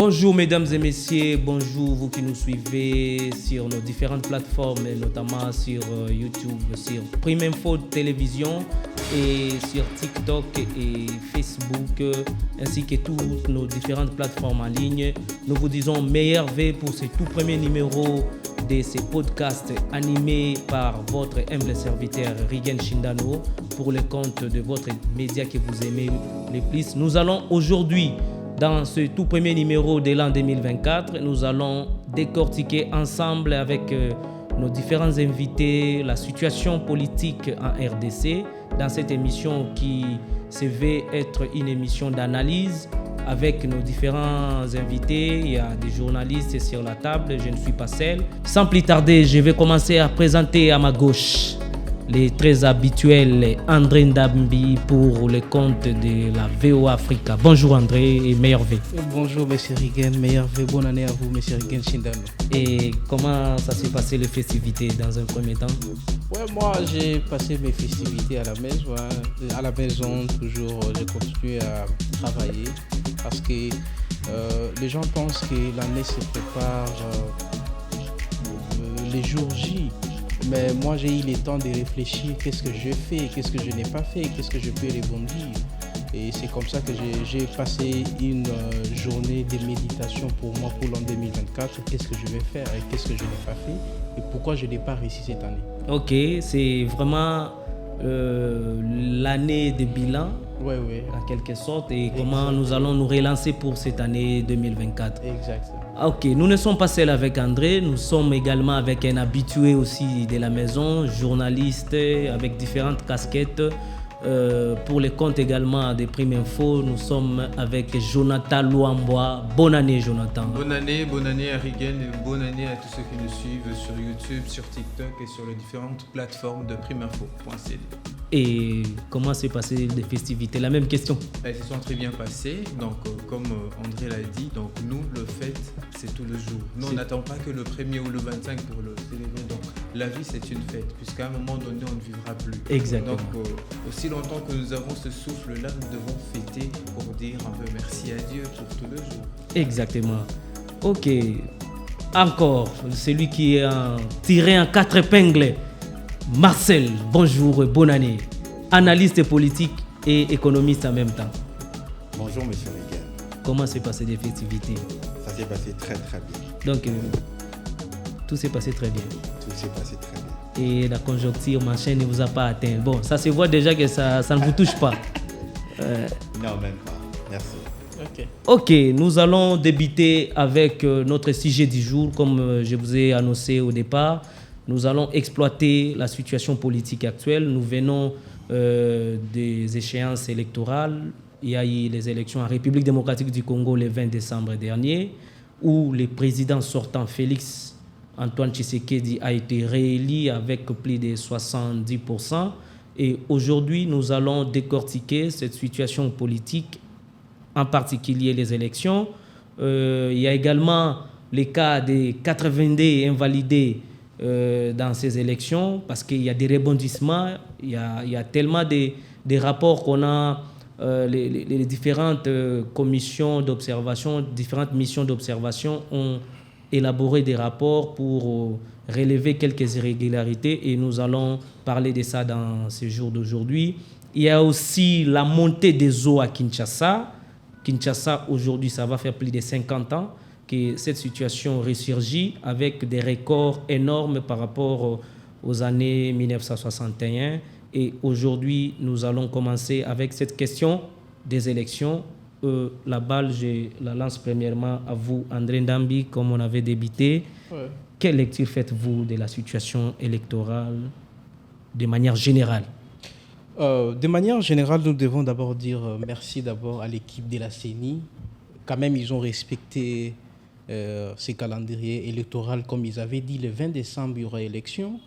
Bonjour mesdames et messieurs, bonjour vous qui nous suivez sur nos différentes plateformes, notamment sur YouTube, sur Prime Info Télévision et sur TikTok et Facebook, ainsi que toutes nos différentes plateformes en ligne. Nous vous disons meilleur vœux pour ce tout premier numéro de ces podcasts animés par votre humble serviteur Rigen Shindano pour le compte de votre média que vous aimez le plus. Nous allons aujourd'hui, dans ce tout premier numéro de l'an 2024, nous allons décortiquer ensemble avec nos différents invités la situation politique en RDC dans cette émission qui se veut être une émission d'analyse avec nos différents invités. Il y a des journalistes sur la table, je ne suis pas seul. Sans plus tarder, je vais commencer à présenter à ma gauche les très habituels André Ndambi pour le compte de la VOA Africa. Bonjour André et meilleurs vœux. Bonjour Monsieur Rigen, meilleurs vœux, bonne année à vous Monsieur Rigen Shindano. Et comment ça s'est passé les festivités dans un premier temps? Ouais, moi j'ai passé mes festivités à la maison. À la maison, toujours, j'ai continué à travailler parce que les gens pensent que l'année se prépare les jours J. Mais moi, j'ai eu le temps de réfléchir, qu'est-ce que je fais, qu'est-ce que je n'ai pas fait, qu'est-ce que je peux rebondir. Et c'est comme ça que j'ai passé une journée de méditation pour moi pour l'an 2024. Qu'est-ce que je vais faire et qu'est-ce que je n'ai pas fait et pourquoi je n'ai pas réussi cette année. Ok, c'est vraiment l'année de bilan, oui. en quelque sorte, et comment nous allons nous relancer pour cette année 2024. Exactement. Ok, nous ne sommes pas seuls avec André, nous sommes également avec un habitué aussi de la maison, journaliste avec différentes casquettes. Pour les comptes également des Prime Info, nous sommes avec Jonathan Luamboa. Bonne année Jonathan. Bonne année à Rigen et bonne année à tous ceux qui nous suivent sur YouTube, sur TikTok et sur les différentes plateformes de primeinfo.cd. Et comment s'est passé les festivités? La même question. Elles se sont très bien passées, donc comme André l'a dit, donc nous le fête c'est tout le jour. Nous on n'attend pas que le 1er ou le 25 pour le célébrer, donc la vie c'est une fête, puisqu'à un moment donné on ne vivra plus. Exactement. Donc aussi longtemps que nous avons ce souffle-là, nous devons fêter pour dire un peu merci à Dieu pour tout le jour. Exactement. Ok. Encore, celui qui est tiré en 4 épingles, Marcel, bonjour et bonne année. Analyste politique et économiste en même temps. Bonjour Monsieur Rigen. Comment s'est passé les festivités? Ça s'est passé très très bien. Donc, tout s'est passé très bien. Tout s'est passé très bien. Et la conjoncture, machin, ne vous a pas atteint. Bon, ça se voit déjà que ça ne vous touche pas. Non, même pas. Merci. Ok, nous allons débuter avec notre sujet du jour. Comme je vous ai annoncé au départ, nous allons exploiter la situation politique actuelle. Nous venons des échéances électorales. Il y a eu les élections en République démocratique du Congo le 20 décembre dernier, où le président sortant Félix Antoine Tshisekedi a été réélu avec plus de 70%. Et aujourd'hui, nous allons décortiquer cette situation politique, en particulier les élections. Il y a également les cas des 82 invalidés dans ces élections, parce qu'il y a des rebondissements, il y a tellement de rapports qu'on a, les différentes commissions d'observation, différentes missions d'observation ont élaborer des rapports pour relever quelques irrégularités et nous allons parler de ça dans ce jour d'aujourd'hui. Il y a aussi la montée des eaux à Kinshasa. Kinshasa, aujourd'hui, ça va faire plus de 50 ans que cette situation ressurgit avec des records énormes par rapport aux années 1961. Et aujourd'hui, nous allons commencer avec cette question des élections. La balle, je la lance premièrement à vous, André Ndambi, comme on avait débuté. Ouais. Quelle lecture faites-vous de la situation électorale de manière générale? De manière générale, nous devons d'abord dire merci d'abord à l'équipe de la CENI. Quand même, ils ont respecté ce calendrier électoral. Comme ils avaient dit, le 20 décembre, il y aura élection.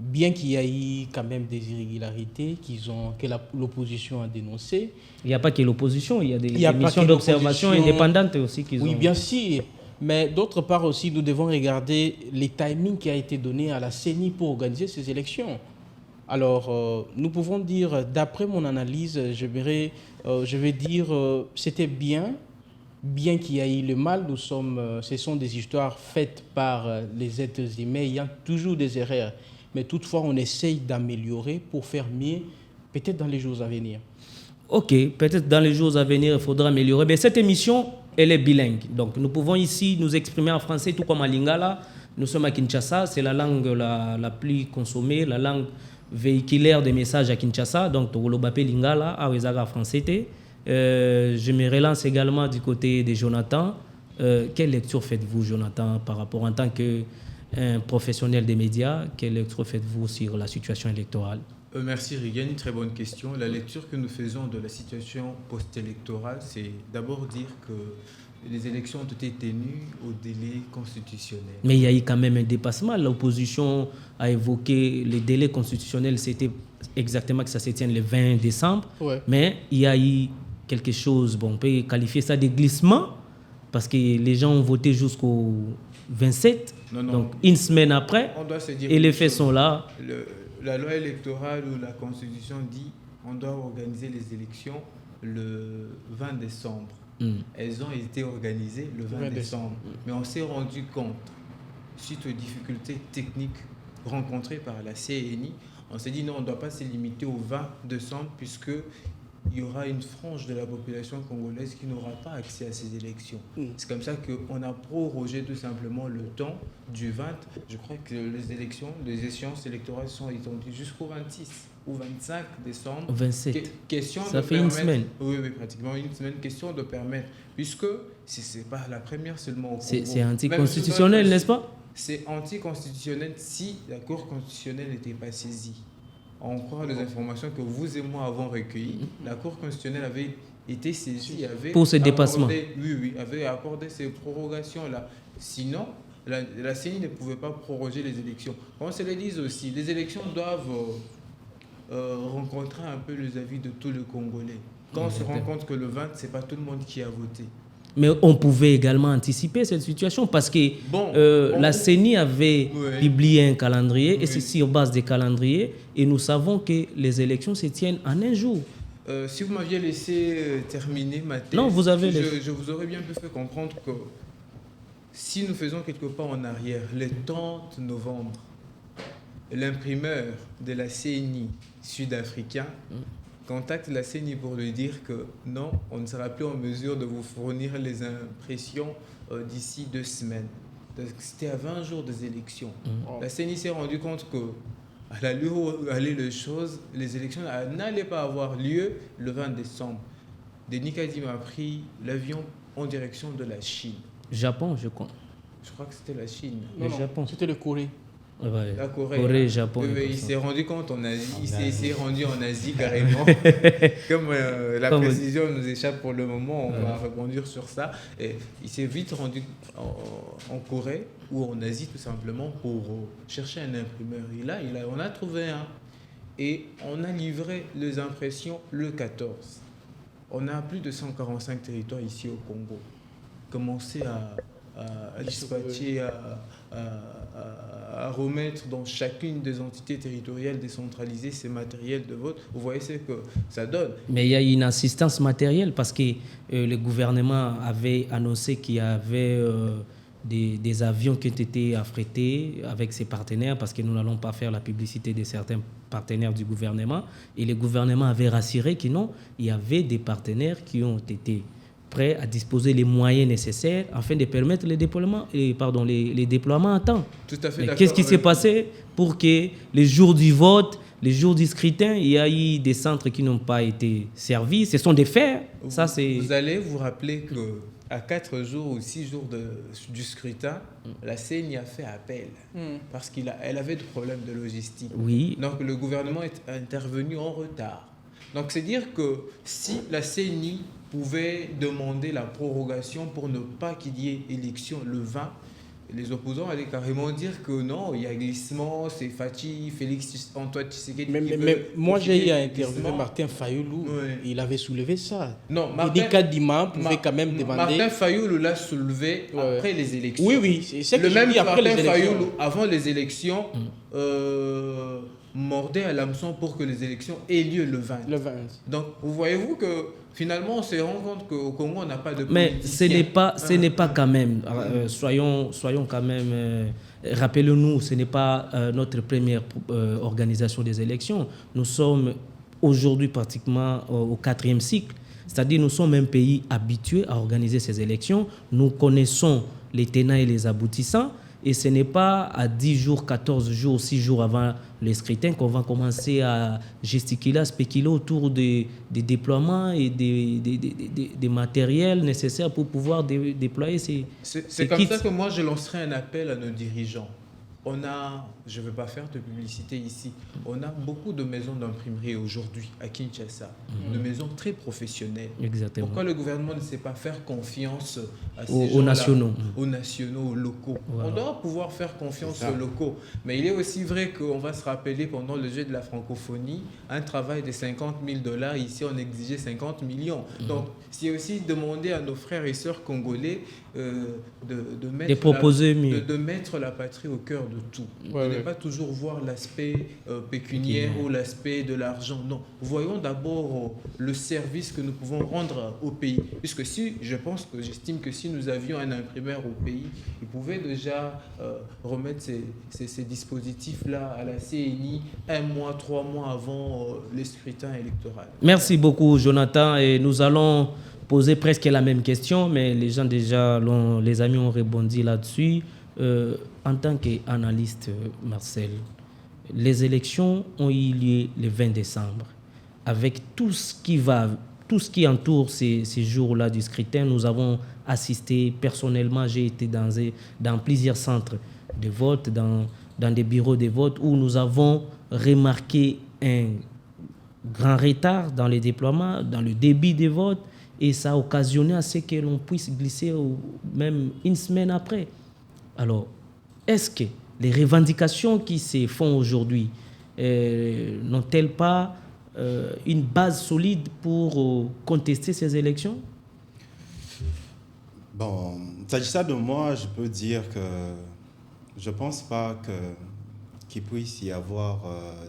Bien qu'il y ait eu quand même des irrégularités que l'opposition a dénoncées. Il n'y a pas que l'opposition, il y a des missions d'observation indépendantes aussi qu'ils ont. Oui, bien sûr. Mais d'autre part aussi, nous devons regarder les timings qui a été donné à la CENI pour organiser ces élections. Alors, nous pouvons dire, d'après mon analyse, je vais dire c'était bien, bien qu'il y ait eu le mal, ce sont des histoires faites par les êtres humains. Il y a toujours des erreurs. Mais toutefois, on essaye d'améliorer pour faire mieux, peut-être dans les jours à venir. Ok, peut-être dans les jours à venir, il faudra améliorer. Mais cette émission, elle est bilingue. Donc, nous pouvons ici nous exprimer en français, tout comme à Lingala. Nous sommes à Kinshasa, c'est la langue la plus consommée, la langue véhiculaire des messages à Kinshasa. Donc, Togolobapé Lingala, Awezaga français. Je me relance également du côté de Jonathan. Quelle lecture faites-vous, Jonathan, par rapport en tant qu'un professionnel des médias, quelle lecture faites-vous sur la situation électorale? Merci Rigani, très bonne question. La lecture que nous faisons de la situation post-électorale, c'est d'abord dire que les élections ont été tenues au délai constitutionnel. Mais il y a eu quand même un dépassement. L'opposition a évoqué les délais constitutionnels, c'était exactement que ça se tienne le 20 décembre. Ouais. Mais il y a eu quelque chose, on peut qualifier ça de glissement, parce que les gens ont voté jusqu'au 27, donc une semaine après, on doit se dire et les faits sont là. La loi électorale ou la Constitution dit qu'on doit organiser les élections le 20 décembre. Elles ont été organisées le 20 décembre. Mais on s'est rendu compte, suite aux difficultés techniques rencontrées par la CNI, on s'est dit non, on ne doit pas se limiter au 20 décembre puisque il y aura une frange de la population congolaise qui n'aura pas accès à ces élections. C'est comme ça qu'on a prorogé tout simplement le temps du 20. Je crois que les échéances électorales sont étendues jusqu'au 26 ou 25 décembre. 27. Question ça fait une semaine. Oui, pratiquement une semaine. Question de permettre, puisque ce n'est pas la première seulement au Congo. C'est anticonstitutionnel, n'est-ce pas? C'est anticonstitutionnel si la Cour constitutionnelle n'était pas saisie. On croit les informations que vous et moi avons recueillies. La Cour constitutionnelle avait été saisie, pour ce dépassement. Avait accordé ces prorogations-là. Sinon, la CENI ne pouvait pas proroger les élections. On se le dise aussi, les élections doivent rencontrer un peu les avis de tous les Congolais. Quand on se rend compte que le 20, ce n'est pas tout le monde qui a voté. Mais on pouvait également anticiper cette situation parce que la CENI avait publié un calendrier et c'est sur base des calendriers et nous savons que les élections se tiennent en un jour. Si vous m'aviez laissé terminer ma thèse, non, vous avez je vous aurais bien fait comprendre que si nous faisons quelque pas en arrière, le 30 novembre, l'imprimeur de la CENI sud-africain contacte la CENI pour lui dire que non, on ne sera plus en mesure de vous fournir les impressions d'ici 2 semaines. C'était à 20 jours des élections. La CENI s'est rendu compte que à l'allure où allaient les choses, les élections n'allaient pas avoir lieu le 20 décembre. Denis Kadim a pris l'avion en direction de la Chine. Japon, je crois. Je crois que c'était la Chine. Non, Japon. C'était le Corée. Ouais. La Corée. Corée, Japon. Il s'est rendu compte en Asie. Il s'est rendu en Asie carrément. Comme la précision nous échappe pour le moment, on va rebondir sur ça. Et il s'est vite rendu en Corée ou en Asie tout simplement pour chercher un imprimeur. Et là, on a trouvé un. Et on a livré les impressions le 14. On a plus de 145 territoires ici au Congo. Commencer à dispatcher, à remettre dans chacune des entités territoriales décentralisées ces matériels de vote. Vous voyez ce que ça donne. Mais il y a une assistance matérielle parce que le gouvernement avait annoncé qu'il y avait des avions qui ont été affrétés avec ses partenaires parce que nous n'allons pas faire la publicité de certains partenaires du gouvernement. Et le gouvernement avait rassuré qu'il y avait des partenaires qui ont été prêts à disposer les moyens nécessaires afin de permettre les déploiements à temps. Tout à fait. Mais qu'est-ce qui s'est passé pour que les jours du vote, les jours du scrutin, il y a eu des centres qui n'ont pas été servis? Ce sont des faits. Vous allez vous rappeler qu'à 4 jours ou 6 jours du scrutin, la CENI a fait appel parce qu'elle avait des problèmes de logistique. Oui. Donc le gouvernement est intervenu en retard. Donc c'est dire que si la CENI pouvait demander la prorogation pour ne pas qu'il y ait élection le 20, les opposants allaient carrément dire que non, il y a glissement, c'est Fachi, Félix Antoine Tshisekedi. Mais moi j'ai eu à interviewer Martin Fayoulou, il avait soulevé ça. Non, Martin Kadima pouvait quand même demander. Martin Fayoulou l'a soulevé après les élections. Oui, c'est ce que le même après Martin les élections. Fayoulou, avant les élections, mordait à l'hameçon pour que les élections aient lieu le 20. Donc, vous voyez-vous que finalement, on se rend compte qu'au Congo, on n'a pas de mais ce n'est pas quand même, soyons quand même, rappelons-nous, ce n'est pas notre première organisation des élections. Nous sommes aujourd'hui pratiquement au 4e cycle, c'est-à-dire nous sommes un pays habitué à organiser ces élections. Nous connaissons les tenants et les aboutissants. Et ce n'est pas à 10 jours, 14 jours, 6 jours avant les scrutins qu'on va commencer à gesticuler, à spéculer autour des déploiements et des matériels nécessaires pour pouvoir déployer ces C'est comme ça que moi je lancerai un appel à nos dirigeants. On a, je ne veux pas faire de publicité ici, on a beaucoup de maisons d'imprimerie aujourd'hui à Kinshasa, de maisons très professionnelles. Exactement. Pourquoi le gouvernement ne sait pas faire confiance à ces aux nationaux, aux locaux? Voilà. On doit pouvoir faire confiance aux locaux. Mais il est aussi vrai qu'on va se rappeler pendant le jeu de la francophonie, un travail de $50,000, ici on exigeait 50 millions. Donc c'est aussi demander à nos frères et sœurs congolais de mettre la patrie au cœur de tout. Ne pas toujours voir l'aspect pécuniaire ou l'aspect de l'argent. Non, voyons d'abord le service que nous pouvons rendre au pays. Puisque j'estime que si nous avions un imprimeur au pays, il pouvait déjà remettre ces dispositifs-là à la CNI 1 mois, 3 mois avant les scrutins électoraux. Merci beaucoup, Jonathan. Et nous allons poser presque la même question, mais les gens déjà, les amis ont rebondi là-dessus. En tant qu'analyste, Marcel, les élections ont eu lieu le 20 décembre. Avec tout ce qui entoure ces jours-là du scrutin, nous avons assisté, personnellement, j'ai été dans plusieurs centres de vote, dans des bureaux de vote, où nous avons remarqué un grand retard dans les déploiements, dans le débit des votes, et ça a occasionné à ce que l'on puisse glisser même une semaine après. Alors, est-ce que les revendications qui se font aujourd'hui n'ont-elles pas une base solide pour contester ces élections? Bon, s'agissant de moi, je peux dire que je ne pense pas qu'il puisse y avoir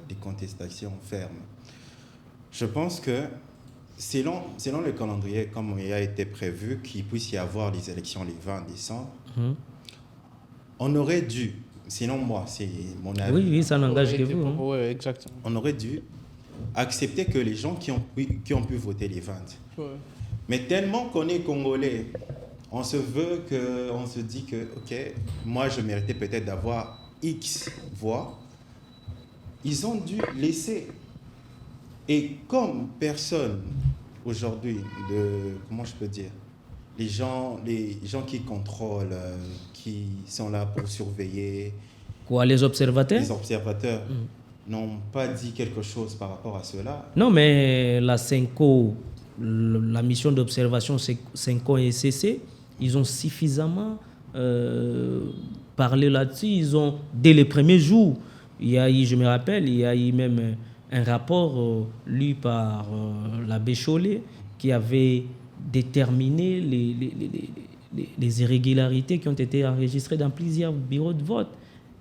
des contestations fermes. Je pense que selon le calendrier, comme il a été prévu, qu'il puisse y avoir les élections le 20 décembre, on aurait dû, sinon moi, c'est mon avis. Oui, ça n'engage que vous. Oui, exactement. On aurait dû accepter que les gens qui ont pu voter les 20. Ouais. Mais tellement qu'on est Congolais, on se dit que, ok, moi je méritais peut-être d'avoir X voix. Ils ont dû laisser. Et comme personne aujourd'hui, comment je peux dire, les gens qui contrôlent, qui sont là pour surveiller. Quoi, les observateurs? Les observateurs n'ont pas dit quelque chose par rapport à cela. Non, mais la CENCO, la mission d'observation CENCO et CC, ils ont suffisamment parlé là-dessus. Ils ont, dès les premiers jours, il y a eu, je me rappelle, il y a eu même un rapport lu par l'abbé Chollet qui avait déterminé les irrégularités qui ont été enregistrées dans plusieurs bureaux de vote.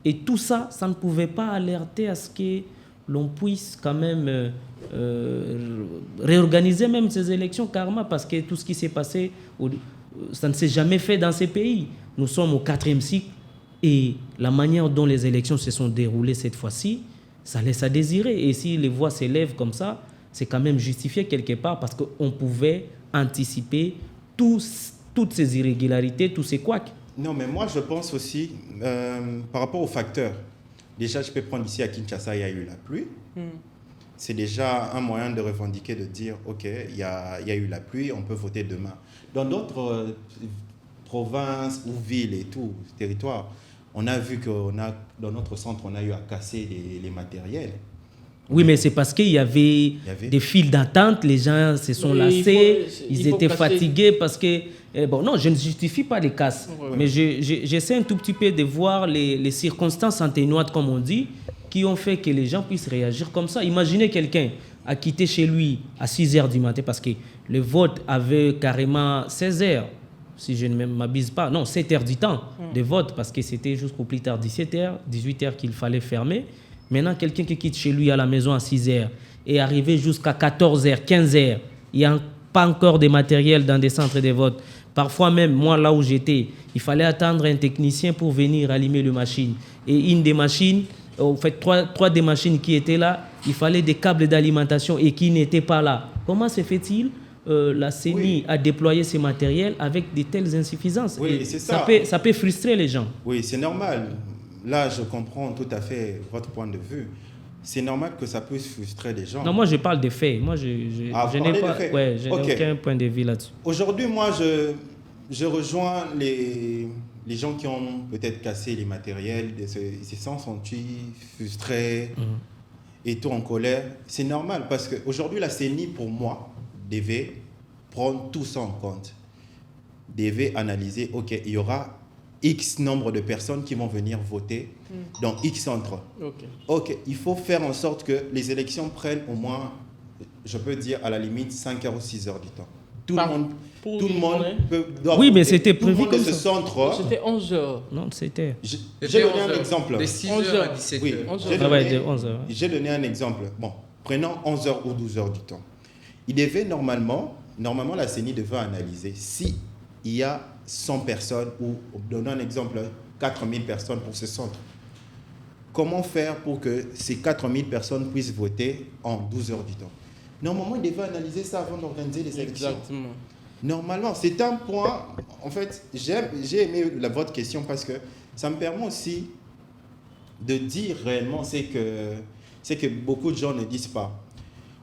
Et tout ça, ça ne pouvait pas alerter à ce que l'on puisse quand même réorganiser même ces élections carrément, parce que tout ce qui s'est passé, ça ne s'est jamais fait dans ces pays. Nous sommes au 4e cycle et la manière dont les élections se sont déroulées cette fois-ci, ça laisse à désirer. Et si les voix s'élèvent comme ça, c'est quand même justifié quelque part, parce qu'on pouvait anticiper toutes ces irrégularités, tous ces couacs. Non, mais moi, je pense aussi, par rapport aux facteurs, déjà, je peux prendre ici à Kinshasa, il y a eu la pluie. C'est déjà un moyen de revendiquer, de dire, OK, il y a eu la pluie, on peut voter demain. Dans d'autres provinces ou villes et tout, territoires, on a vu que dans notre centre, on a eu à casser les matériels. Oui, mais c'est parce qu'il y avait des files d'attente, les gens se sont lassés, ils étaient fatigués parce que... bon, non, je ne justifie pas les casses, mais j'essaie un tout petit peu de voir les circonstances atténuantes, comme on dit, qui ont fait que les gens puissent réagir comme ça. Imaginez quelqu'un a quitté chez lui à 6 h du matin parce que le vote avait carrément 16 h, si je ne m'abuse pas, non, 7 h du temps de vote, parce que c'était jusqu'au plus tard 17 h, 18 h qu'il fallait fermer. Maintenant, quelqu'un qui quitte chez lui à la maison à 6 heures et arrivé jusqu'à 14 heures, 15 heures, il n'y a pas encore de matériel dans des centres de vote. Parfois même, moi, là où j'étais, il fallait attendre un technicien pour venir allumer les machines. Et une des machines, en fait, trois des machines qui étaient là, il fallait des câbles d'alimentation et qui n'étaient pas là. Comment se fait-il la CENI a déployé ces matériels avec de telles insuffisances? Oui, c'est ça. Ça peut frustrer les gens. Oui, c'est normal. Là, je comprends tout à fait votre point de vue. C'est normal que ça puisse frustrer les gens. Non, moi, je parle des faits. Moi, je n'ai aucun point de vue là-dessus. Aujourd'hui, moi, je rejoins les gens qui ont peut-être cassé les matériels, ils se sentent frustrés et tout en colère. C'est normal parce qu'aujourd'hui, la CENI, pour moi, devait prendre tout ça en compte. Devait analyser, OK, il y aura X nombre de personnes qui vont venir voter dans X centres. OK, il faut faire en sorte que les élections prennent au moins, je peux dire à la limite, 5 heures ou 6 heures du temps. Tout le monde doit oui, voter. Mais c'était prévu comme ce ça. Centre. C'était 11 heures. Non, c'était... J'ai donné un exemple. De 6 heures à 17 oui, heures. J'ai donné un exemple. Bon, prenons 11 heures ou 12 heures du temps. Il devait normalement la CENI devait analyser si il y a 100 personnes ou, donnons un exemple, 4000 personnes pour ce centre. Comment faire pour que ces 4000 personnes puissent voter en 12 heures du temps? Normalement, il devait analyser ça avant d'organiser les élections. Exactement. Normalement, c'est un point... En fait, j'ai aimé votre question parce que ça me permet aussi de dire réellement c'est que beaucoup de gens ne disent pas.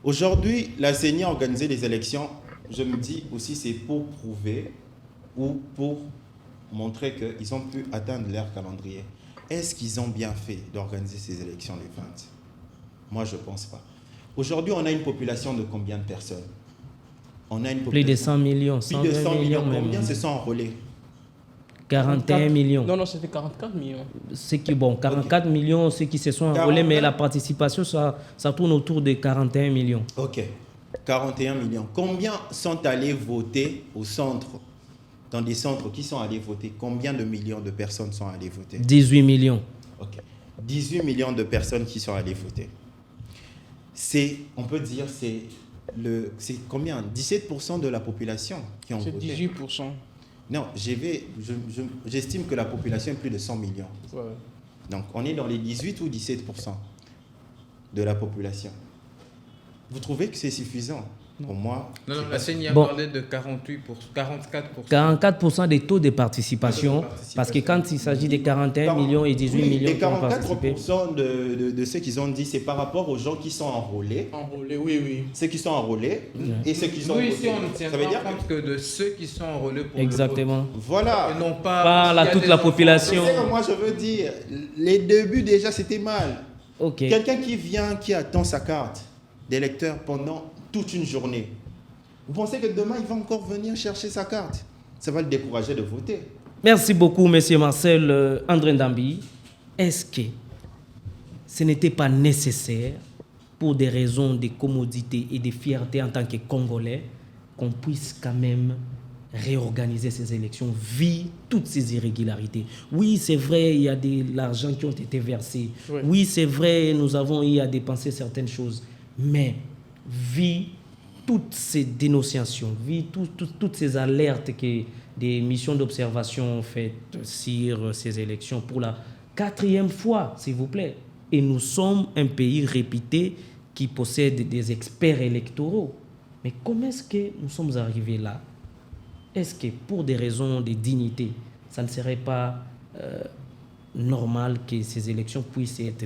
Aujourd'hui, la CENI a organisé les élections. Je me dis aussi c'est pour prouver ou pour montrer qu'ils ont pu atteindre leur calendrier. Est-ce qu'ils ont bien fait d'organiser ces élections les 20? Moi, je ne pense pas. Aujourd'hui, on a une population de combien de personnes? On a une population... Plus de 100 millions, 120 plus de 100 millions. même. Combien se sont enrôlés? 41 millions. Non, c'était 44 millions. 44 millions, ceux qui se sont enrôlés, mais la participation, ça tourne autour de 41 millions. OK. 41 millions. Combien sont allés voter au centre? Dans des centres qui sont allés voter, combien de millions de personnes sont allées voter? 18 millions. OK. 18 millions de personnes qui sont allées voter. On peut dire, c'est combien? 17% de la population qui ont voté. C'est 18%. Non, j'estime que la population est plus de 100 millions. Ouais. Donc, on est dans les 18 ou 17% de la population. Vous trouvez que c'est suffisant? Pour moi... Non, la CENI a parlé de 44%. 44% des taux de participation, parce que quand il s'agit de 41 millions et 18 millions les qui ont participé... 44% de ceux qu'ils ont dit, c'est par rapport aux gens qui sont enrôlés. Enrôlés, oui. Ceux qui sont enrôlés et ceux qui sont... Nous, ici, on ne tient ça veut dire compte que de ceux qui sont enrôlés pour Exactement. le vote. Voilà. Et non pas toute la population. C'est ce que moi, je veux dire. Les débuts, déjà, c'était mal. Okay. Quelqu'un qui attend sa carte d'électeur pendant toute une journée. Vous pensez que demain, il va encore venir chercher sa carte? Ça va le décourager de voter. Merci beaucoup, M. Marcel André Ndambi. Est-ce que ce n'était pas nécessaire, pour des raisons de commodité et de fierté en tant que Congolais, qu'on puisse quand même réorganiser ces élections, vu toutes ces irrégularités? Oui, c'est vrai, il y a de l'argent qui ont été versés. Oui, c'est vrai, nous avons eu à dépenser certaines choses. Mais, vu toutes ces dénonciations, vu toutes ces alertes que des missions d'observation ont faites sur ces élections pour la 4e fois, s'il vous plaît, et nous sommes un pays réputé qui possède des experts électoraux. Mais comment est-ce que nous sommes arrivés là? Est-ce que pour des raisons de dignité, ça ne serait pas normal que ces élections puissent être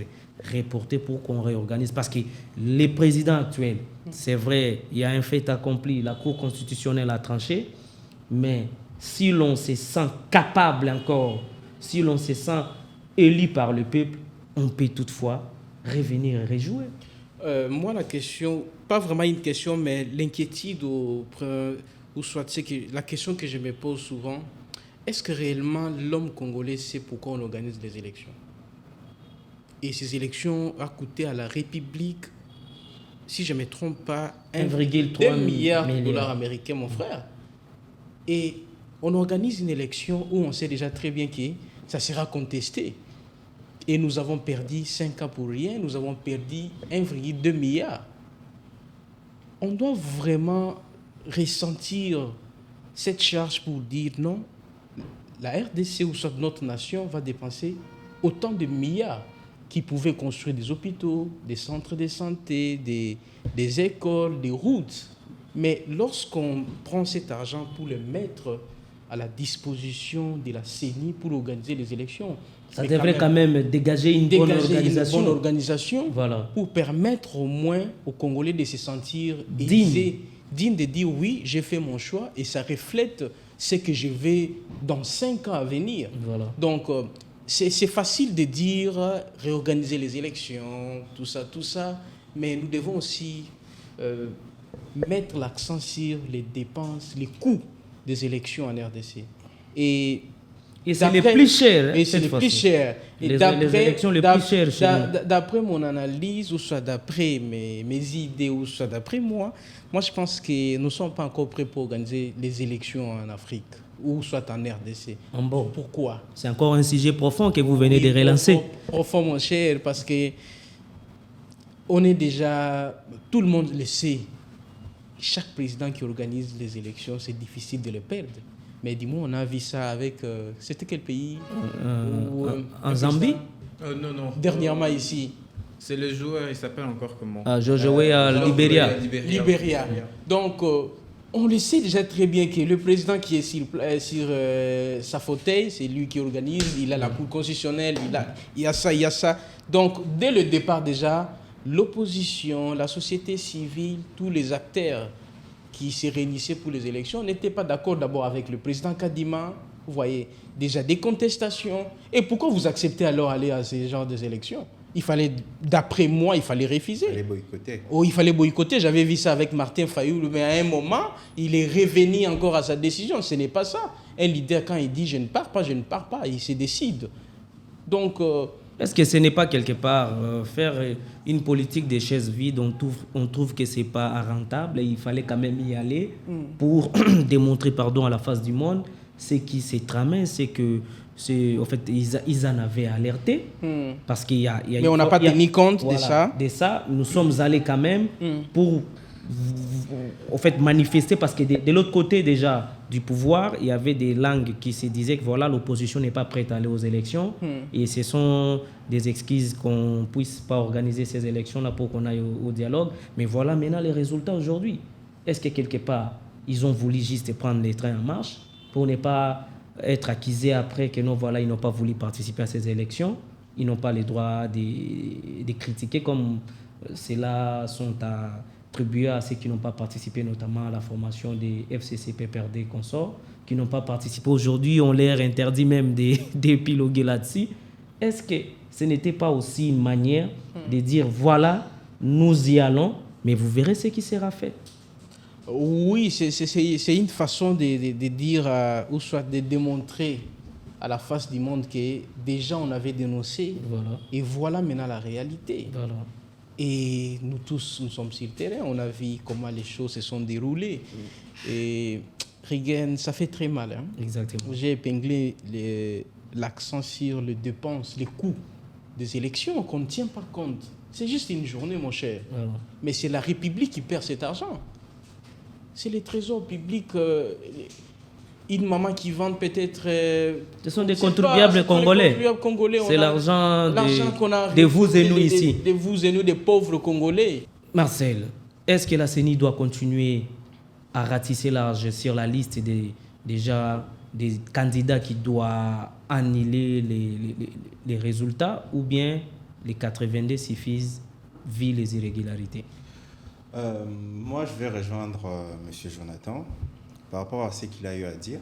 reportées pour qu'on réorganise? Parce que les présidents actuels, c'est vrai, il y a un fait accompli, la Cour constitutionnelle a tranché, mais si l'on se sent capable encore, si l'on se sent élu par le peuple, on peut toutefois revenir et rejouer. Moi, la question, pas vraiment une question, mais l'inquiétude ou soit c'est que la question que je me pose souvent, est-ce que réellement l'homme congolais sait pourquoi on organise les élections? Et ces élections ont coûté à la République, si je ne me trompe pas, 1,3 milliard de dollars américains, mon frère. Et on organise une élection où on sait déjà très bien que ça sera contesté. Et nous avons perdu 5 ans pour rien, nous avons perdu 1,2 milliard. On doit vraiment ressentir cette charge pour dire non, la RDC ou soit notre nation va dépenser autant de milliards qui pouvaient construire des hôpitaux, des centres de santé, des écoles, des routes. Mais lorsqu'on prend cet argent pour le mettre à la disposition de la CENI pour organiser les élections, ça devrait quand même dégager une bonne organisation voilà. Pour permettre au moins aux Congolais de se sentir dignes de dire oui, j'ai fait mon choix et ça reflète ce que je vais dans 5 ans à venir. Voilà. Donc, c'est facile de dire réorganiser les élections, tout ça, mais nous devons aussi mettre l'accent sur les dépenses, les coûts des élections en RDC. Et c'est les plus chers. Et c'est les plus chers. Les élections les plus chères. D'après mon analyse, ou soit d'après mes idées, ou soit d'après moi, je pense que nous ne sommes pas encore prêts pour organiser les élections en Afrique, ou soit en RDC. Bon. Pourquoi? C'est encore un sujet profond que vous venez de relancer. Profond, mon cher, parce que on est déjà... Tout le monde le sait. Chaque président qui organise les élections, c'est difficile de le perdre. Mais dis-moi, on a vu ça avec... c'était quel pays? En Zambie? Non. Dernièrement ici. C'est le joueur, il s'appelle encore comment? Je jouais à Libéria. Libéria. Donc, on le sait déjà très bien que le président qui est sur sa fauteuil, c'est lui qui organise, il a la Cour constitutionnelle, il y a ça. Donc, dès le départ déjà, l'opposition, la société civile, tous les acteurs qui se réunissaient pour les élections n'étaient pas d'accord d'abord avec le président Kadima. Vous voyez, déjà des contestations. Et pourquoi vous acceptez alors aller à ce genre d'élections? D'après moi, il fallait refuser. Il fallait boycotter. Il fallait boycotter. J'avais vu ça avec Martin Fayulu, mais à un moment, il est revenu encore à sa décision. Ce n'est pas ça. Un leader, quand il dit « je ne pars pas », il se décide. Donc... Est-ce que ce n'est pas quelque part faire une politique des chaises vides, on trouve que ce n'est pas rentable et il fallait quand même y aller pour démontrer à la face du monde ce qui s'est tramé, c'est que en fait, ils en avaient alerté. Parce qu'il y a mais on n'a pas tenu compte de ça. De ça, nous sommes allés quand même pour en fait, manifester, parce que de l'autre côté déjà du pouvoir, il y avait des langues qui se disaient que voilà, l'opposition n'est pas prête à aller aux élections et ce sont des excuses qu'on ne puisse pas organiser ces élections-là pour qu'on aille au dialogue. Mais voilà maintenant les résultats aujourd'hui. Est-ce que quelque part, ils ont voulu juste prendre les trains en marche pour ne pas être accusés après que non, voilà, ils n'ont pas voulu participer à ces élections, ils n'ont pas le droit de critiquer comme ceux-là sont attribués à ceux qui n'ont pas participé, notamment à la formation des FCC, PPRD, consorts, qui n'ont pas participé. Aujourd'hui, on leur interdit même d'épiloguer là-dessus. Est-ce que ce n'était pas aussi une manière de dire, voilà, nous y allons, mais vous verrez ce qui sera fait? Oui, c'est une façon de dire, ou soit de démontrer à la face du monde que déjà on avait dénoncé. Voilà. Et voilà maintenant la réalité. Voilà. Et nous tous, nous sommes sur le terrain. On a vu comment les choses se sont déroulées. Et Reagan, ça fait très mal. Hein? Exactement. J'ai épinglé l'accent sur les dépenses, les coûts des élections qu'on ne tient pas compte. C'est juste une journée, mon cher. Voilà. Mais c'est la République qui perd cet argent. C'est les trésors publics. Une maman qui vend peut-être... Ce sont des contribuables congolais. C'est l'argent de vous et nous ici. De vous et nous, des pauvres Congolais. Marcel, est-ce que la CENI doit continuer à ratisser large sur la liste des candidats qui doivent annuler les résultats, ou bien les 82 suffisent vu les irrégularités? Moi, je vais rejoindre M. Jonathan par rapport à ce qu'il a eu à dire.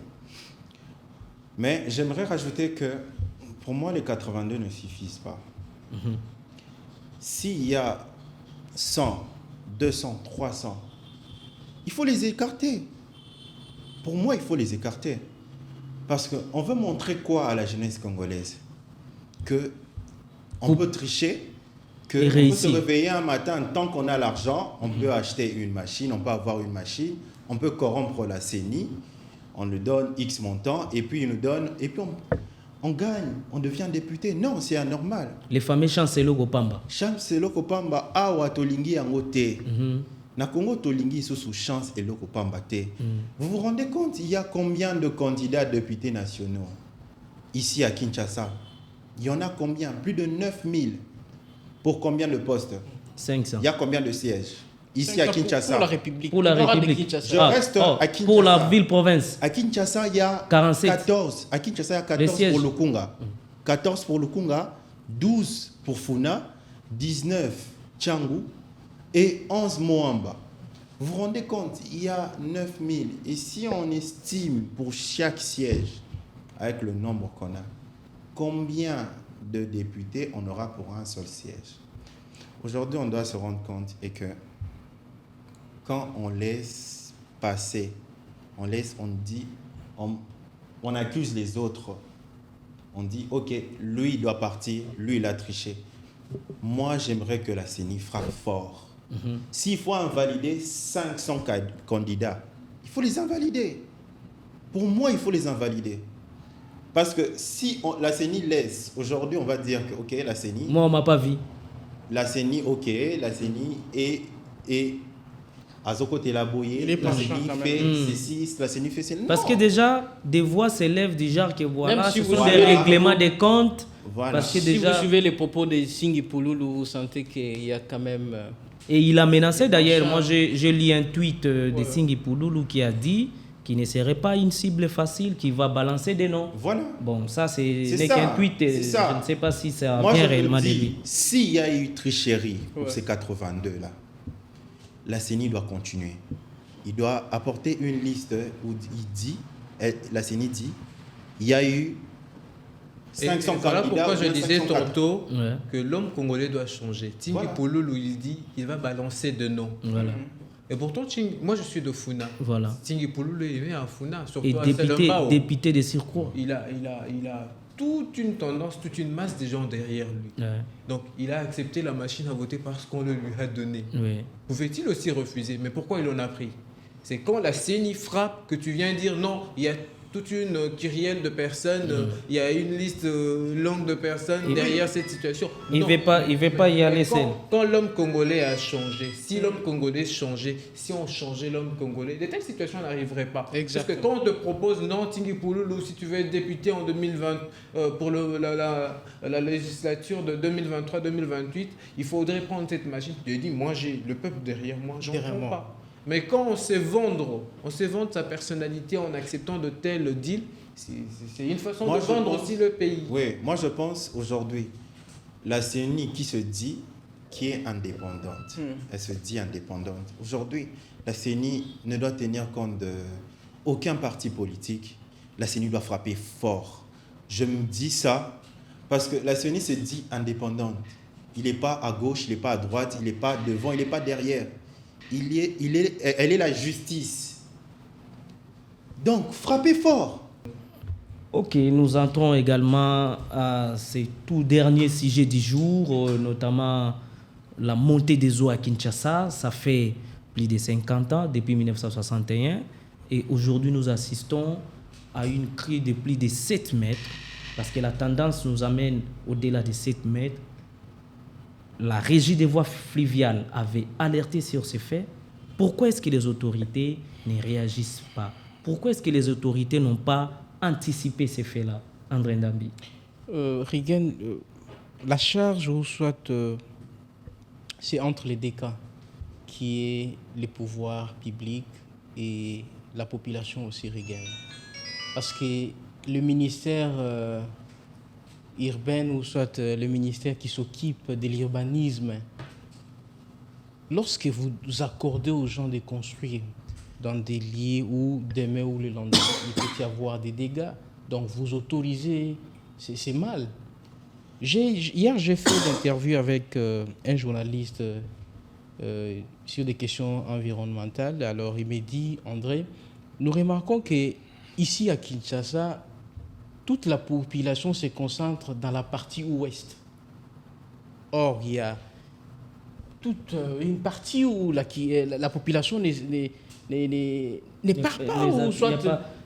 Mais j'aimerais rajouter que, pour moi, les 82 ne suffisent pas. S'il y a 100, 200, 300, il faut les écarter. Pour moi, il faut les écarter. Parce qu'on veut montrer quoi à la jeunesse congolaise? Qu'on peut tricher, qu'on peut se réveiller un matin, tant qu'on a l'argent, on peut acheter une machine, on peut avoir une machine, on peut corrompre la CENI, on nous donne X montant, et puis il nous donne, et puis on gagne, on devient député. Non, c'est anormal. Les fameux chancelo Gopamba. Chancelo Gopamba, awa tolingi yango te. Na Congo tolingi sous chance et Gopamba te. Vous vous rendez compte, il y a combien de candidats députés nationaux ici à Kinshasa? Il y en a combien? Plus de 9000. Pour combien de postes? 500. Il y a combien de sièges ici à Kinshasa? Pour la République. Pour la République. Je reste à Kinshasa. Pour la ville-province. À Kinshasa, il y a 47. 14. À Kinshasa, il y a 14 pour le Kunga. 14 pour le Kunga, 12 pour Funa, 19 Tchangou et 11 Moamba. Vous vous rendez compte, il y a 9000. Et si on estime pour chaque siège, avec le nombre qu'on a, combien de députés on aura pour un seul siège? Aujourd'hui, on doit se rendre compte et que quand on laisse passer, on accuse les autres. On dit, ok, lui il doit partir, lui il a triché. Moi, j'aimerais que la CENI frappe fort. S'il faut invalider 500 candidats, il faut les invalider. Pour moi, il faut les invalider. Parce que si la CENI laisse, aujourd'hui, on va dire que, ok, la CENI... Moi, on ne m'a pas vu. La CENI, ok, la CENI est Azoko Telaboye, la CENI fait ceci, la CENI fait cela. Parce que déjà, des voix s'élèvent du genre que voilà, si ce sont vous des règlements des comptes. Voilà. Parce que Si déjà... vous suivez les propos de Singhi Pouloulou, vous sentez qu'il y a quand même... Et il a menacé d'ailleurs, moi j'ai lu un tweet de Singhi Pouloulou qui a dit qu'il ne serait pas une cible facile, qui va balancer des noms. Voilà. Bon, ça n'est qu'un tweet, je ne sais pas si ça moi, vient réellement de lui. S'il y a eu tricherie pour ces 82-là, la CENI doit continuer. Il doit apporter une liste où il dit, la CENI dit, il y a eu 500 candidats. Voilà pourquoi je disais 504. tantôt que l'homme congolais doit changer. Tingui Pouloulou, il dit qu'il va balancer de noms. Voilà. Et pourtant, moi je suis de Funa. Voilà. Tingui Pouloulou, il est à Funa. Surtout Et à député de surcroît. Il a toute une tendance, toute une masse de gens derrière lui. Donc il a accepté la machine à voter parce qu'on le lui a donné. Pouvait-il aussi refuser? Mais pourquoi il en a pris? C'est quand la CENI frappe que tu viens dire non, il y a toute une kyrielle de personnes, il y a une liste longue de personnes derrière cette situation. Il ne veut pas y aller seul. Quand l'homme congolais a changé, si l'homme congolais changeait, si on changeait l'homme congolais, de telles situations n'arriveraient pas. Exactement. Parce que quand on te propose, non, Tingui Pouloulou, si tu veux être député en 2020, pour la législature de 2023-2028, il faudrait prendre cette machine. Tu te dis, moi j'ai le peuple derrière moi, j'en prends pas. Mais quand on sait vendre sa personnalité en acceptant de tels deals, c'est une façon de vendre aussi le pays. Oui, moi je pense aujourd'hui, la CENI qui se dit qui est indépendante, elle se dit indépendante. Aujourd'hui, la CENI ne doit tenir compte d'aucun parti politique. La CENI doit frapper fort. Je me dis ça parce que la CENI se dit indépendante. Il n'est pas à gauche, il n'est pas à droite, il n'est pas devant, il n'est pas derrière. Elle est la justice. Donc, frappez fort. Ok, nous entrons également à ces tout derniers sujets du jour, notamment la montée des eaux à Kinshasa. Ça fait plus de 50 ans, depuis 1961. Et aujourd'hui, nous assistons à une crue de plus de 7 mètres, parce que la tendance nous amène au-delà de 7 mètres. La régie des voies fluviales avait alerté sur ces faits. Pourquoi est-ce que les autorités ne réagissent pas? Pourquoi est-ce que les autorités n'ont pas anticipé ces faits-là, André Ndambi? Rigen, la charge, ou soit c'est entre les deux cas, qui est les pouvoirs publics et la population aussi, Rigen. Parce que le ministère urbain, ou soit le ministère qui s'occupe de l'urbanisme, lorsque vous accordez aux gens de construire dans des lieux où demain ou le lendemain il peut y avoir des dégâts, donc vous autorisez, c'est mal. Hier, j'ai fait une interview avec un journaliste sur des questions environnementales. Alors, il m'a dit, André, nous remarquons qu'ici à Kinshasa, toute la population se concentre dans la partie ouest. Or, il y a toute une partie où la population n'est pas.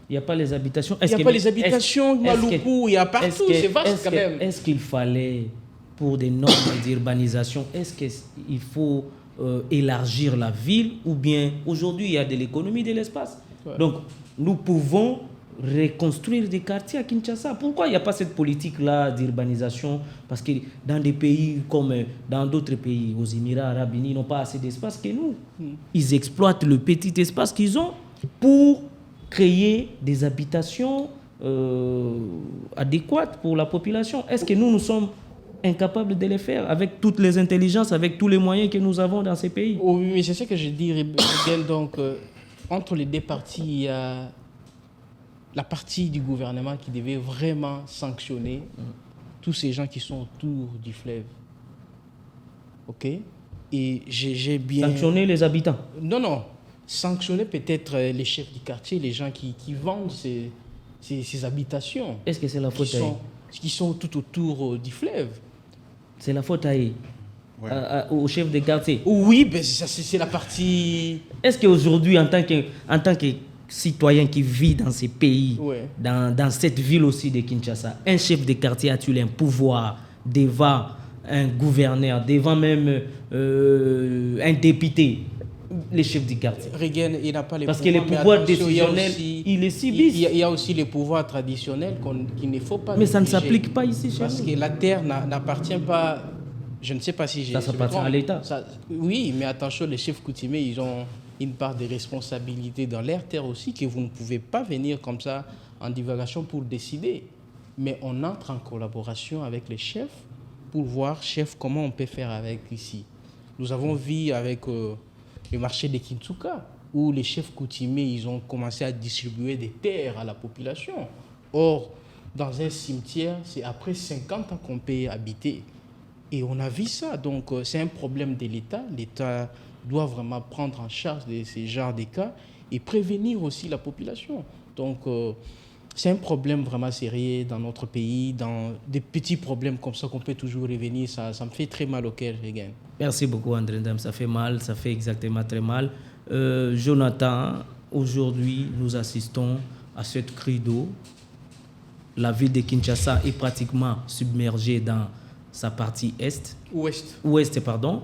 Il Il n'y a pas les habitations. Il n'y a pas les habitations, Maluku, il y a partout, c'est vaste quand même. Est-ce qu'il fallait, pour des normes d'urbanisation, est-ce qu'il faut élargir la ville ou bien aujourd'hui il y a de l'économie de l'espace. Ouais. Donc nous pouvons reconstruire des quartiers à Kinshasa. Pourquoi il n'y a pas cette politique-là d'urbanisation? Parce que dans des pays comme dans d'autres pays, aux Émirats arabes unis, ils n'ont pas assez d'espace que nous. Ils exploitent le petit espace qu'ils ont pour créer des habitations adéquates pour la population. Est-ce que nous sommes incapables de les faire avec toutes les intelligences, avec tous les moyens que nous avons dans ces pays? Oui, mais c'est ce que je dis, Rebel. Donc, entre les deux parties, il y a la partie du gouvernement qui devait vraiment sanctionner tous ces gens qui sont autour du fleuve. OK? Et j'ai bien... Sanctionner les habitants? Non. Sanctionner peut-être les chefs du quartier, les gens qui vendent ces habitations. Est-ce que c'est la faute qui sont tout autour du fleuve? C'est la faute au chef de quartier? Oui, ben c'est la partie... Est-ce qu'aujourd'hui, en tant que citoyen qui vit dans ces pays, dans cette ville aussi de Kinshasa, un chef de quartier a-t-il un pouvoir devant un gouverneur, devant même un député, les chefs du quartier? Regarde, il n'a pas les Parce pouvoirs. Que les pouvoirs décisionnels, il est subissent. Il y a aussi les pouvoirs traditionnels qu'il ne faut pas Mais ça ne s'applique pas ici chez nous. Parce que la terre n'appartient pas... Je ne sais pas si j'ai... Ça appartient à l'État. Oui, mais attention, les chefs coutumiers, ils ont une part de responsabilité dans leur terre aussi, que vous ne pouvez pas venir comme ça en divagation pour décider. Mais on entre en collaboration avec les chefs pour voir, chef, comment on peut faire avec ici. Nous avons vu avec le marché de Kinsuka, où les chefs coutumiers, ils ont commencé à distribuer des terres à la population. Or, dans un cimetière, c'est après 50 ans qu'on peut habiter. Et on a vu ça. Donc, c'est un problème de l'État. L'État doit vraiment prendre en charge de ces genres de cas et prévenir aussi la population. Donc, c'est un problème vraiment sérieux dans notre pays, dans des petits problèmes comme ça qu'on peut toujours revenir. Ça me fait très mal au cœur, les gars. Merci beaucoup, André Ndam. Ça fait mal, ça fait exactement très mal. Jonathan, aujourd'hui, nous assistons à cette crue d'eau. La ville de Kinshasa est pratiquement submergée dans sa partie ouest, pardon.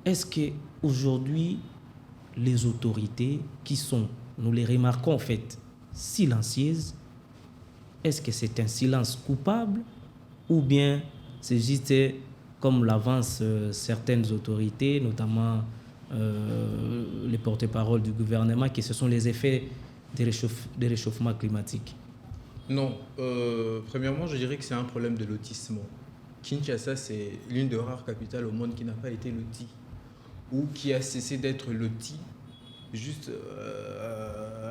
Est-ce qu'aujourd'hui, les autorités qui sont, nous les remarquons en fait, silencieuses, est-ce que c'est un silence coupable ou bien c'est juste comme l'avancent certaines autorités, notamment les porte-parole du gouvernement, que ce sont les effets des réchauffements climatiques? Non. Premièrement, je dirais que c'est un problème de lotissement. Kinshasa, c'est l'une des rares capitales au monde qui n'a pas été lotie ou qui a cessé d'être lotie juste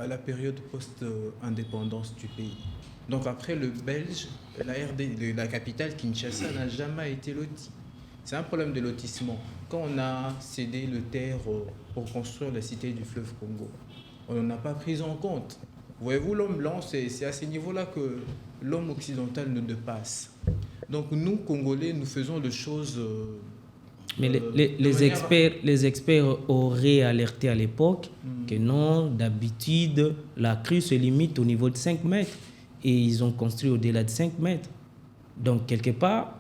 à la période post-indépendance du pays. Donc après le Belge, la capitale Kinshasa n'a jamais été lotie. C'est un problème de lotissement. Quand on a cédé le terre pour construire la cité du fleuve Congo, on n'en a pas pris en compte. Voyez-vous, l'homme blanc, c'est à ce niveau-là que l'homme occidental nous dépasse. Donc nous, Congolais, nous faisons les choses... Mais les experts auraient alerté à l'époque que non, d'habitude, la crue se limite au niveau de 5 mètres. Et ils ont construit au-delà de 5 mètres. Donc, quelque part,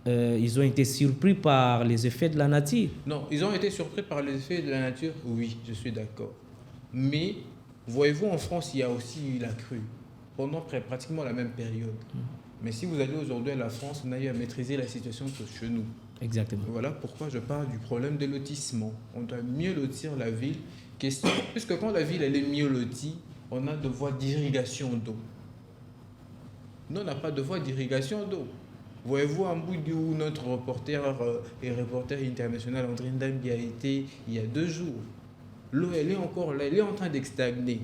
ils ont été surpris par les effets de la nature. Non, ils ont été surpris par les effets de la nature, oui, je suis d'accord. Mais, voyez-vous, en France, il y a aussi eu la crue, pendant pratiquement la même période. Mais si vous allez aujourd'hui à la France, on a eu à maîtriser la situation chez nous. Exactement. Voilà pourquoi je parle du problème de lotissement. On doit mieux lotir la ville, puisque quand la ville elle est mieux lotie, on a de voies d'irrigation d'eau. Nous, on n'a pas de voie d'irrigation d'eau. Voyez-vous, en bout où notre reporter international André Ndam y a été il y a 2 jours. L'eau, elle est encore là, elle est en train d'estagner.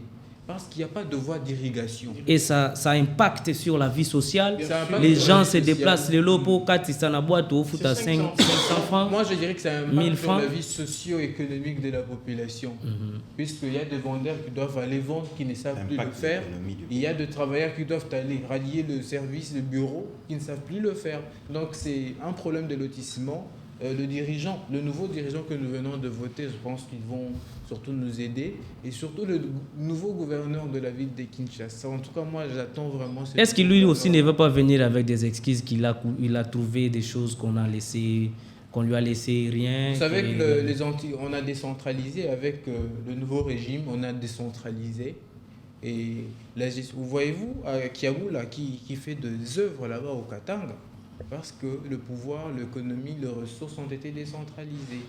Parce qu'il n'y a pas de voie d'irrigation. Et ça impacte sur la vie sociale. Les gens se déplacent le lot pour 4 boîte au foot à 500 francs. Moi, je dirais que ça impacte sur la vie socio-économique de la population. Puisqu'il y a des vendeurs qui doivent aller vendre, qui ne savent plus le faire. Il y a des travailleurs qui doivent aller rallier le service, le bureau, qui ne savent plus le faire. Donc, c'est un problème de lotissement. le nouveau dirigeant que nous venons de voter, je pense qu'ils vont surtout nous aider. Et surtout le nouveau gouverneur de la ville de Kinshasa. En tout cas, moi, j'attends vraiment... Est-ce qu'il lui aussi ne veut pas venir avec des excuses qu'il a trouvé des choses qu'on lui a laissé rien? Vous savez que on a décentralisé avec le nouveau régime, on a décentralisé. Et vous voyez-vous, à Kiabou, là, qui fait des œuvres là-bas au Katanga, parce que le pouvoir, l'économie, les ressources ont été décentralisées.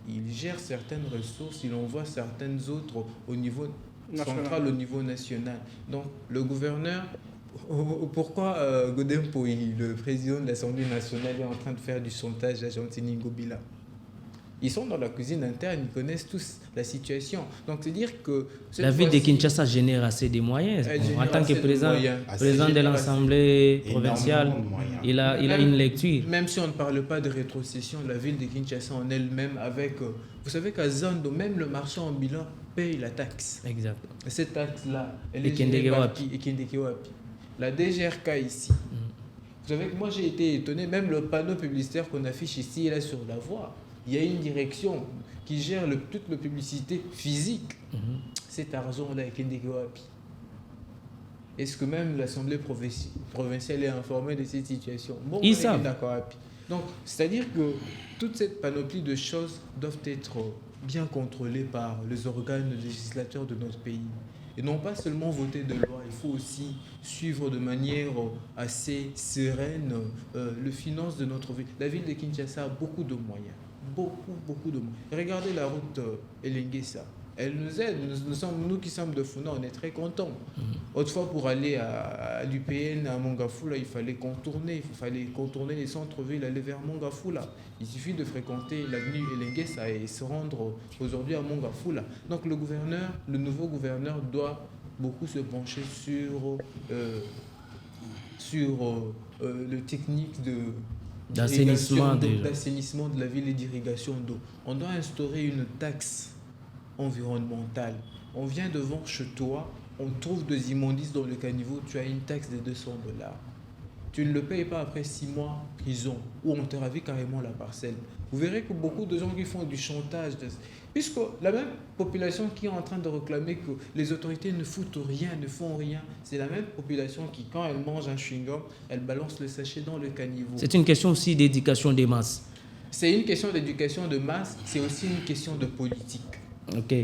Il gère certaines ressources, il envoie certaines autres au niveau central, au niveau national. Donc, le gouverneur, pourquoi Godempo, le président de l'Assemblée nationale, est en train de faire du chantage à Gentini Ngobila? Ils sont dans la cuisine interne, ils connaissent tous la situation. Donc, c'est dire que... La ville de Kinshasa génère assez de moyens. En tant que président de l'Assemblée provinciale, il a une lecture. Même si on ne parle pas de rétrocession, la ville de Kinshasa en elle-même, avec... vous savez qu'à Zando, même le marchand ambulant paye la taxe. Exact. Cette taxe-là, elle est gérée par Ekendekewapi. La DGRK ici. Vous savez que moi, j'ai été étonné, même le panneau publicitaire qu'on affiche ici et là sur la voie, il y a une direction qui gère toute la publicité physique. Cet argent-là, Ekendekewapi. Est-ce que même l'Assemblée provinciale est informée de cette situation? Bon, ils savent. Donc, c'est-à-dire que toute cette panoplie de choses doivent être bien contrôlées par les organes législateurs de notre pays. Et non pas seulement voter de loi, il faut aussi suivre de manière assez sereine le finance de notre ville. La ville de Kinshasa a beaucoup de moyens. Beaucoup de moyens. Regardez la route Elenguessa. Elle nous aide. Nous qui sommes de Funa, on est très contents. Autrefois, pour aller à l'UPN, à Mongafula, il fallait contourner. Il fallait contourner les centres-villes, aller vers Mongafula. Il suffit de fréquenter l'avenue Elenguessa et se rendre aujourd'hui à Mongafula. Donc le nouveau gouverneur doit beaucoup se pencher sur le technique d'assainissement de la ville et d'irrigation d'eau. On doit instaurer une taxe environnementale. On vient devant chez toi, on trouve des immondices dans le caniveau, tu as une taxe de $200. Tu ne le payes pas après 6 mois prison ou on te ravit carrément la parcelle. Vous verrez que beaucoup de gens qui font du chantage, puisque la même population qui est en train de réclamer que les autorités ne foutent rien, ne font rien, c'est la même population qui, quand elle mange un chewing-gum, elle balance le sachet dans le caniveau. C'est une question aussi d'éducation des masses. C'est une question d'éducation de masse, c'est aussi une question de politique. Ok.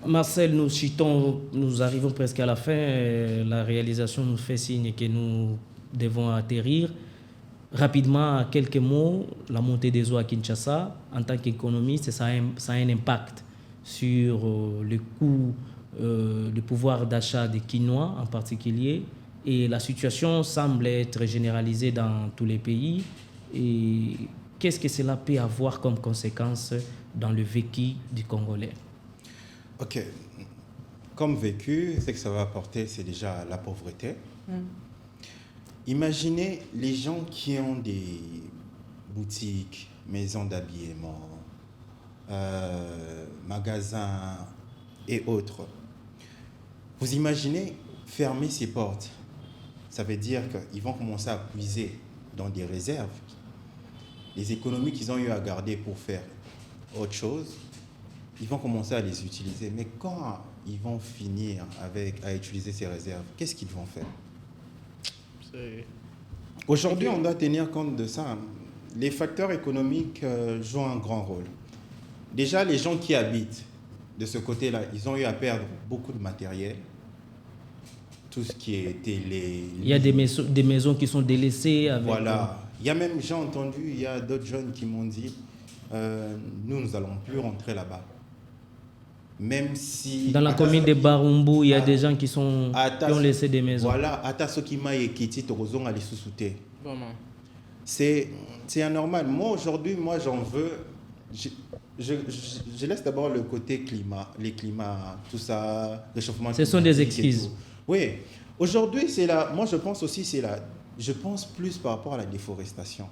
Marcel, nous arrivons presque à la fin. La réalisation nous fait signe que nous devons atterrir. Rapidement, quelques mots. La montée des eaux à Kinshasa, en tant qu'économiste, ça a un impact sur le coût, le pouvoir d'achat des Quinois en particulier. Et la situation semble être généralisée dans tous les pays. Et qu'est-ce que cela peut avoir comme conséquence dans le vécu du Congolais? Ok. Comme vécu, ce que ça va apporter, c'est déjà la pauvreté. Imaginez les gens qui ont des boutiques, maisons d'habillement, magasins et autres. Vous imaginez fermer ces portes. Ça veut dire qu'ils vont commencer à puiser dans des réserves. Les économies qu'ils ont eu à garder pour faire autre chose, ils vont commencer à les utiliser. Mais quand ils vont finir à utiliser ces réserves, qu'est-ce qu'ils vont faire? Aujourd'hui, on doit tenir compte de ça. Les facteurs économiques jouent un grand rôle. Déjà, les gens qui habitent de ce côté-là, ils ont eu à perdre beaucoup de matériel. Tout ce qui est télé... Il y a des maisons qui sont délaissées. Voilà. Il y a même, j'ai entendu, il y a d'autres jeunes qui m'ont dit, nous n'allons plus rentrer là-bas. Même si... Dans la commune de Barumbu, il y a des gens qui ont laissé des maisons. Voilà, c'est anormal. Moi, aujourd'hui, j'en veux... Je laisse d'abord le côté climat, les climats, tout ça, réchauffement climatique. Ce sont des excuses. Oui. Aujourd'hui, moi, je pense aussi, je pense plus par rapport à la déforestation.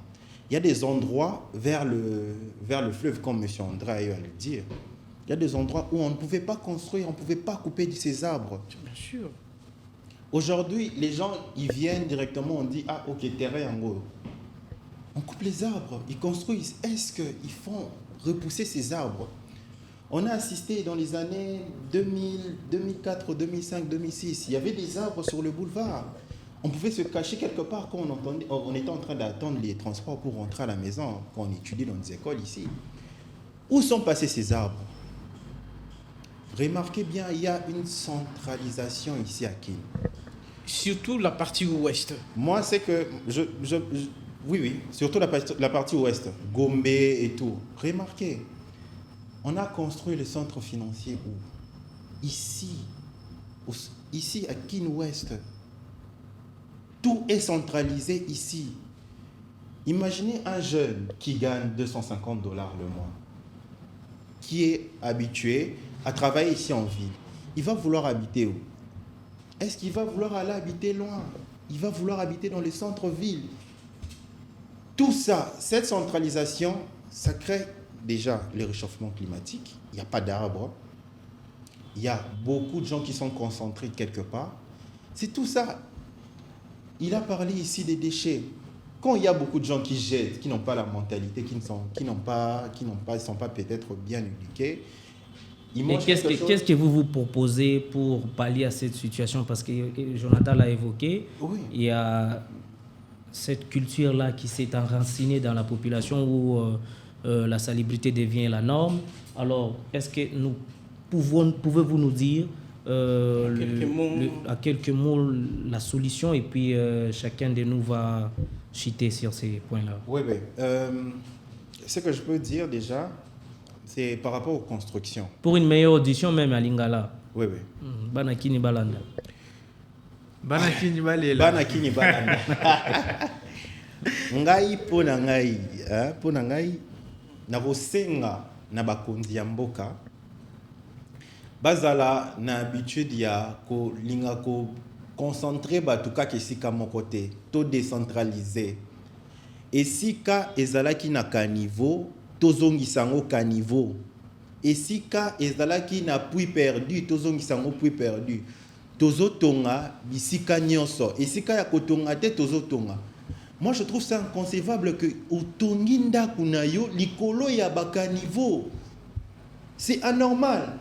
Il y a des endroits vers le fleuve, comme M. André a eu à le dire. Il y a des endroits où on ne pouvait pas construire, on ne pouvait pas couper ces arbres. Bien sûr. Aujourd'hui, les gens, ils viennent directement, on dit, ah, ok, terrain en gros. On coupe les arbres, ils construisent. Est-ce qu'ils font repousser ces arbres? On a assisté dans les années 2000, 2004, 2005, 2006. Il y avait des arbres sur le boulevard. On pouvait se cacher quelque part quand on était en train d'attendre les transports pour rentrer à la maison, quand on étudie dans les écoles ici. Où sont passés ces arbres? Remarquez bien, il y a une centralisation ici à Kin. Surtout la partie ouest. Moi, c'est que... Oui, surtout la partie ouest. Gombe et tout. Remarquez, on a construit le centre financier où? Ici à Kin Ouest. Tout est centralisé ici. Imaginez un jeune qui gagne $250 le mois, qui est habitué à travailler ici en ville. Il va vouloir habiter où? Est-ce qu'il va vouloir aller habiter loin? Il va vouloir habiter dans le centre-ville. Tout ça, cette centralisation, ça crée déjà le réchauffement climatique. Il n'y a pas d'arbres. Il y a beaucoup de gens qui sont concentrés quelque part. C'est tout ça. Il a parlé ici des déchets. Quand il y a beaucoup de gens qui jettent, qui n'ont pas la mentalité, qui ne sont pas peut-être bien éduqués, et qu'est-ce que vous proposez pour pallier à cette situation? Parce que Jonathan l'a évoqué, oui. Il y a cette culture-là qui s'est enracinée dans la population où la salubrité devient la norme. Alors, est-ce que pouvez-vous nous dire à quelques mots la solution et puis chacun de nous va chuter sur ces points-là? Oui. Ce que je peux dire déjà, c'est par rapport aux constructions. Pour une meilleure audition même à Lingala. Oui. Banakini Balanda. Banakini Balela. Banakini Balanda. Ngai pona ngai na kosenga na bakonzi ya mboka bazala na habitude ya ko linga ko concentrer batuka kesika mokote to décentraliser esika ezalaki na kaniveau tozongisango kaniveau esika ezalaki na puits perdu tozongisango puits perdu tozotonga bisika nyonso esika ya kotonga te tozotonga. Moi je trouve ça inconcevable que otongi ndaku na yo likolo ya bakaniveau. C'est anormal.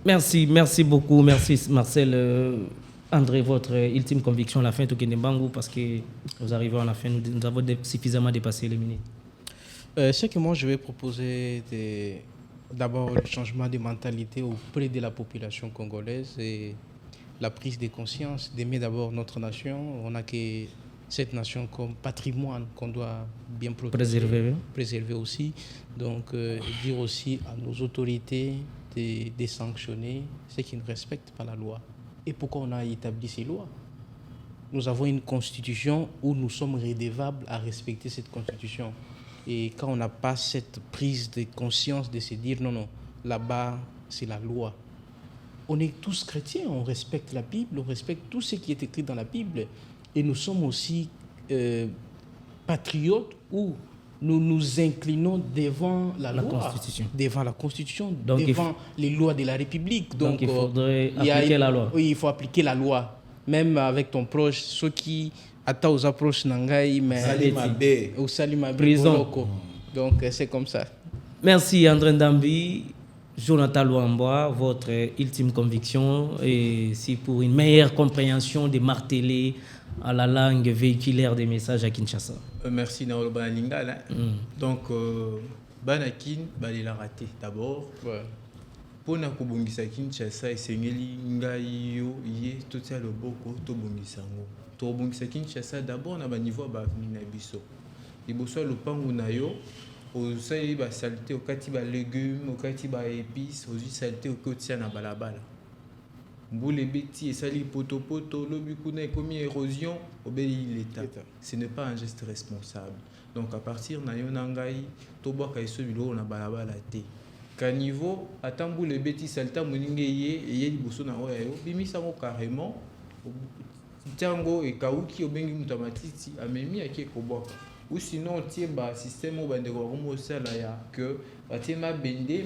Merci beaucoup. Merci Marcel. André, votre ultime conviction à la fin, Tokenembangu, parce que nous arrivons à la fin, nous avons suffisamment dépassé les minutes. Ce que moi je vais proposer, d'abord le changement de mentalité auprès de la population congolaise et la prise de conscience d'aimer d'abord notre nation. On a que cette nation comme patrimoine qu'on doit bien protéger, préserver aussi. Donc dire aussi à nos autorités de sanctionner ceux qui ne respectent pas la loi. Et pourquoi on a établi ces lois? Nous avons une constitution où nous sommes redevables à respecter cette constitution. Et quand on n'a pas cette prise de conscience de se dire non, là-bas c'est la loi. On est tous chrétiens, on respecte la Bible, on respecte tout ce qui est écrit dans la Bible. Et nous sommes aussi patriotes où nous nous inclinons devant la loi, Constitution. Devant la Constitution, donc devant les lois de la République. Donc il faudrait appliquer la loi. Oui, il faut appliquer la loi. Même avec ton proche, ceux qui attendent aux approches Nangaï, mais au Salima prison. Donc c'est comme ça. Merci André Ndambi, Jonathan Luamba, votre ultime conviction et si pour une meilleure compréhension des martelés à la langue véhiculaire des messages à Kinshasa. Merci Naolo Banalingala. Donc Banakin balela raté d'abord. Pour na kobongisa Kinshasa esengeli ngai yo ye totia loboko to bongisa ngo. To bongisa Kinshasa d'abord na ba niveau ba na biso. Liboso lopangu na yo osali ba saleté okati ba légumes, okati ba épices, ozi saleté okotia na balabala. Boule beti et sali poto lobi kuna ekomi érosion obéi l'état. Ce n'est pas un geste responsable. Donc à partir na yo nangai to boka eso bilo na balabala te. Caniveau atamboule beti salta moninge ye liboso na oyo bimisa ngo carrément tango e kauki obengi mutamatiti amemi ake koboka. Ou sinon tie ba système ba ndeko ko sala ya que batie mabende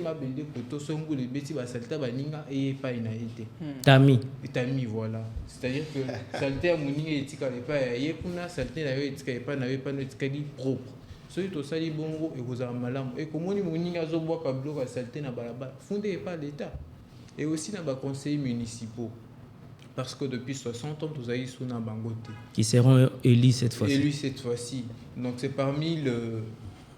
poto songo le beti ba salta baninga et pas ina été Tami voilà, c'est-à-dire que salta moninga etika le pas ye kuna salta na yo etika pas na yo pas no etika propre. soki tosali bongo ekozala malamu ekomoni moninga azobwaka biloko ya salite na balabala fondé par l'état et aussi na baconseillers municipaux parce que depuis 60 ans tozali suna bango te qui seront élus cette fois-ci donc c'est parmi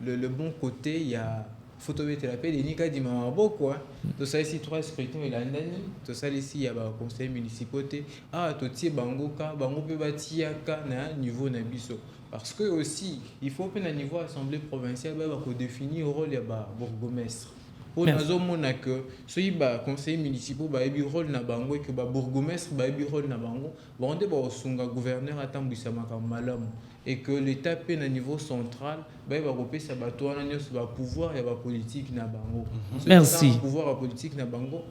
le bon côté il y a photobete la paix de nika di maboko tosali si 3 scrutins elandani tosali si ya baconseillers municipaux te totie bango pe batiaka na niveau na biso parce que aussi il faut que na niveau assemblée provinciale ba ko définir rôle ya ba bourgmestre pour nazomona que soki ba conseillers municipaux ba ebi rôle na bango et que ba bourgmestre ba ebi rôle na bango bonde ba osunga gouverneur atambwisa makambo malamu et que l'état pe na niveau central ba kopesa bato wana nyonso ba pouvoir ya ba politique na bango. Merci. Pouvoir politique na bango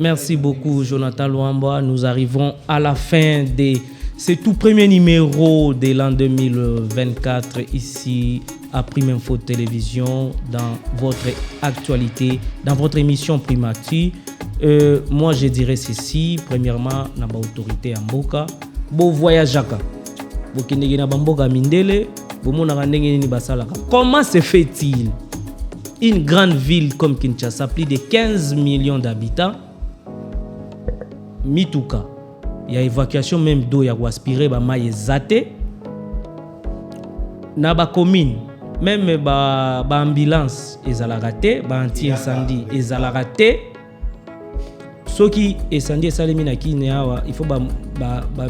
merci beaucoup Jonathan Luamba. Nous arrivons à la fin de ce tout premier numéro de l'an 2024 ici à Prime Info Télévision dans votre actualité, dans votre émission Primactu. Moi je dirais ceci, premièrement na ba autorité ya mboka bo voyageaka bokendeki na bamboka mindele bomonaka ndenge nini basalaka. Comment se fait-il une grande ville comme Kinshasa, plus de 15 millions d'habitants, mituka il y a évacuation même d'eau ya aspirer ba maye zate na ba commune même ba ambulance ezalaka te, ba anti incendie ezalaka te. Soki incendie esalemi na kine awa il faut ba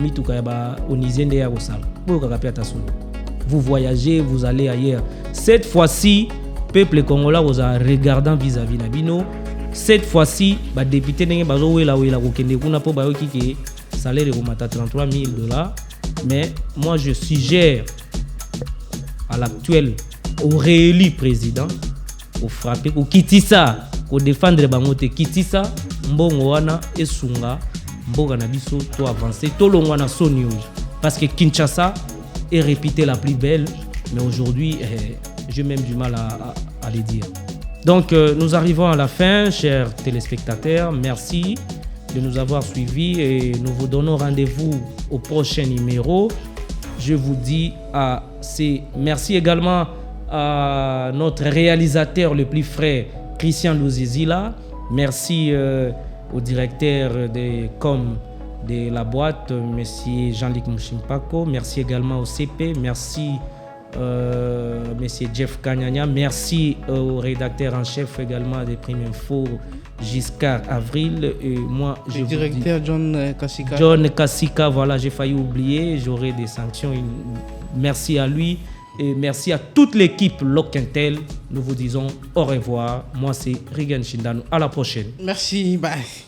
mituka ya ba onizende ya kosala boka kapia tasuni. Vous voyagez, vous allez ailleurs. Cette fois-ci, peuple congolais vous a regardant vis-à-vis na bino. Cette fois-ci, ba député ndenge bazo wela kokende kuna po bayoki ke salaire komata $33,000. Mais moi je suggère à l'actuel au réélu président au frapper au kitisa au défendre bango te kitisa mbongo wana esunga mboka na biso to avancer to longwa na sonio parce que Kinshasa est réputée la plus belle mais aujourd'hui j'ai même du mal à le dire. Donc nous arrivons à la fin, chers téléspectateurs, merci de nous avoir suivis et nous vous donnons rendez-vous au prochain numéro. Je vous dis merci également à notre réalisateur le plus frais, Christian Louzizila. Merci au directeur de com de la boîte, monsieur Jean-Luc Mouchimpako. Merci également au CP. Merci monsieur Jeff Kanyanya. Merci au rédacteur en chef également de Prime Info, Giscard Avril. Et moi, le directeur John Kassika. John Kassika, voilà, j'ai failli oublier. J'aurai des sanctions. Merci à lui. Et merci à toute l'équipe Lokintel. Nous vous disons au revoir. Moi, c'est Regan Shindano. À la prochaine. Merci. Bye.